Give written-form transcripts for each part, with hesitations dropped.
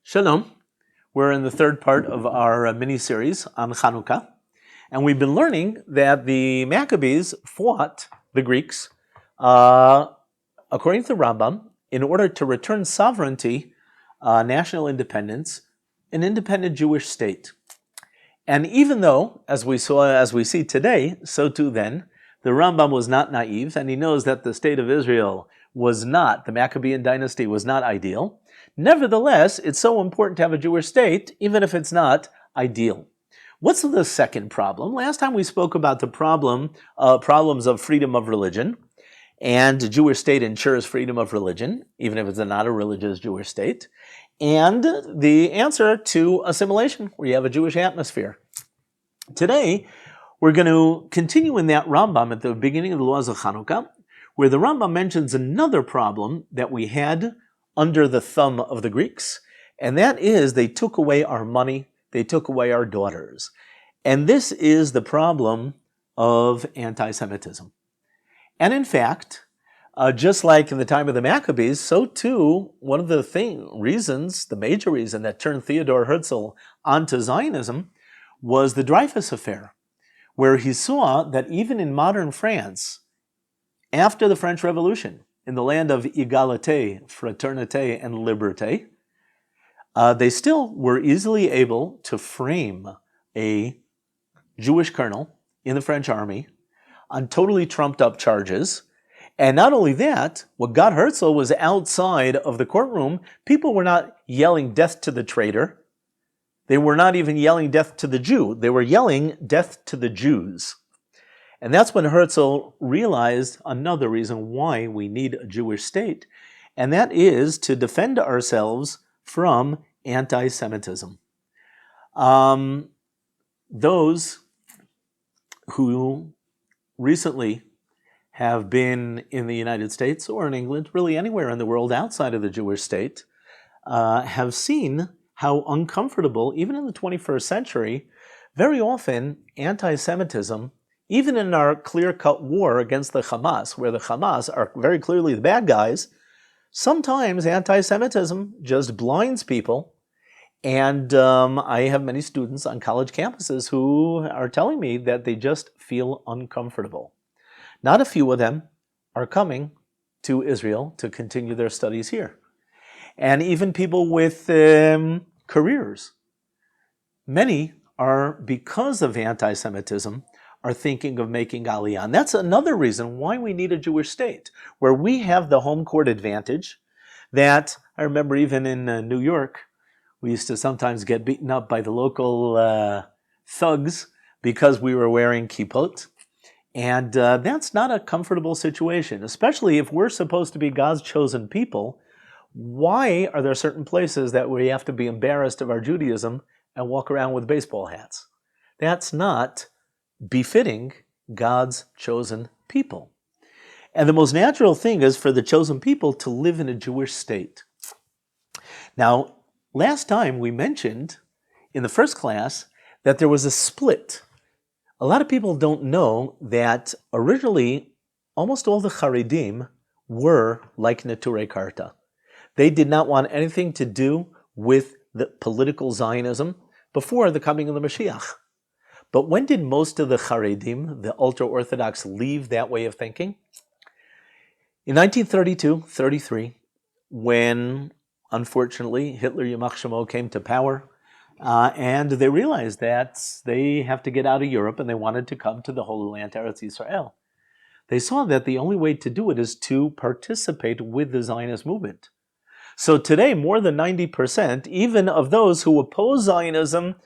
Shalom. We're in the third part of our mini-series on Hanukah, and we've been learning that the Maccabees fought the Greeks, according to the Rambam, in order to return sovereignty, national independence, an independent Jewish state. And even though, as we see today, so too then, the Rambam was not naive, and he knows that the state of Israel the Maccabean dynasty was not ideal. Nevertheless, it's so important to have a Jewish state, even if it's not ideal. What's the second problem? Last time we spoke about the problems of freedom of religion, and the Jewish state ensures freedom of religion, even if it's not a religious Jewish state, and the answer to assimilation, where you have a Jewish atmosphere. Today, we're going to continue in that Rambam at the beginning of the laws of Hanukah, where the Rambam mentions another problem that we had under the thumb of the Greeks, and that is they took away our money, they took away our daughters. And this is the problem of anti-Semitism. And in fact, just like in the time of the Maccabees, so too, one of the major reason that turned Theodor Herzl onto Zionism was the Dreyfus Affair, where he saw that even in modern France, after the French Revolution, in the land of égalité, fraternité, and liberté, they still were easily able to frame a Jewish colonel in the French army on totally trumped up charges. And not only that, what got Herzl was outside of the courtroom. People were not yelling death to the traitor. They were not even yelling death to the Jew. They were yelling death to the Jews. And that's when Herzl realized another reason why we need a Jewish state, and that is to defend ourselves from anti-Semitism. Those who recently have been in the United States or in England, really anywhere in the world outside of the Jewish state, have seen how uncomfortable, even in the 21st century, very often anti-Semitism, even in our clear-cut war against the Hamas, where the Hamas are very clearly the bad guys, sometimes anti-Semitism just blinds people. And I have many students on college campuses who are telling me that they just feel uncomfortable. Not a few of them are coming to Israel to continue their studies here. And even people with careers. Many are, because of anti-Semitism, are thinking of making Aliyah. And that's another reason why we need a Jewish state, where we have the home court advantage that, I remember even in New York, we used to sometimes get beaten up by the local thugs because we were wearing kippot. And that's not a comfortable situation, especially if we're supposed to be God's chosen people. Why are there certain places that we have to be embarrassed of our Judaism and walk around with baseball hats? That's not befitting God's chosen people. And the most natural thing is for the chosen people to live in a Jewish state. Now, last time we mentioned in the first class that there was a split. A lot of people don't know that originally almost all the Haredim were like Neturei Karta. They did not want anything to do with the political Zionism before the coming of the Mashiach. But when did most of the Haredim, the ultra-Orthodox, leave that way of thinking? In 1932-33, when, unfortunately, Hitler Yamach Shemo came to power, and they realized that they have to get out of Europe, and they wanted to come to the Holy Land, Eretz Yisrael. They saw that the only way to do it is to participate with the Zionist movement. So today, more than 90%, even of those who oppose Zionism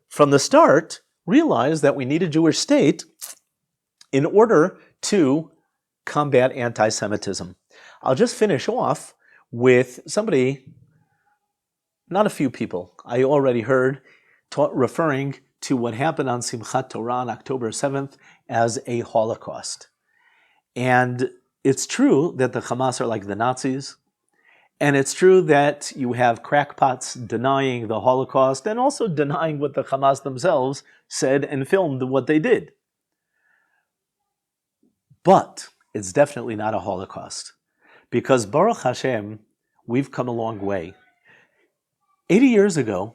from the start, realize that we need a Jewish state in order to combat anti-Semitism. I'll just finish off with somebody, not a few people, I already heard referring to what happened on Simchat Torah on October 7th as a Holocaust. And it's true that the Hamas are like the Nazis. And it's true that you have crackpots denying the Holocaust and also denying what the Hamas themselves said and filmed what they did. But it's definitely not a Holocaust. Because Baruch Hashem, we've come a long way. 80 years ago,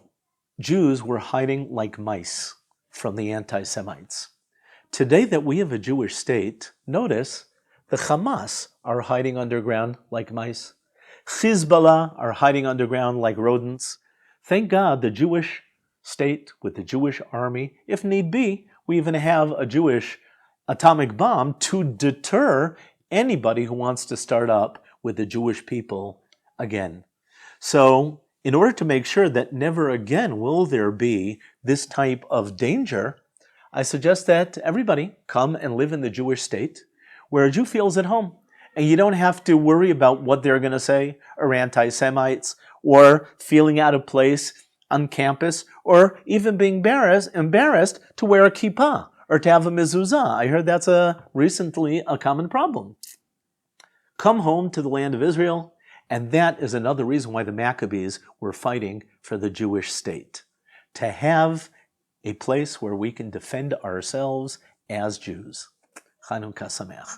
Jews were hiding like mice from the anti-Semites. Today that we have a Jewish state, notice the Hamas are hiding underground like mice. Hezbollah are hiding underground like rodents. Thank God the Jewish state with the Jewish army, if need be, we even have a Jewish atomic bomb to deter anybody who wants to start up with the Jewish people again. So, in order to make sure that never again will there be this type of danger, I suggest that everybody come and live in the Jewish state where a Jew feels at home. And you don't have to worry about what they're going to say, or anti-Semites, or feeling out of place on campus, or even being embarrassed to wear a kippah or to have a mezuzah. I heard that's recently a common problem. Come home to the land of Israel, and that is another reason why the Maccabees were fighting for the Jewish state. To have a place where we can defend ourselves as Jews. Hanukah Sameach.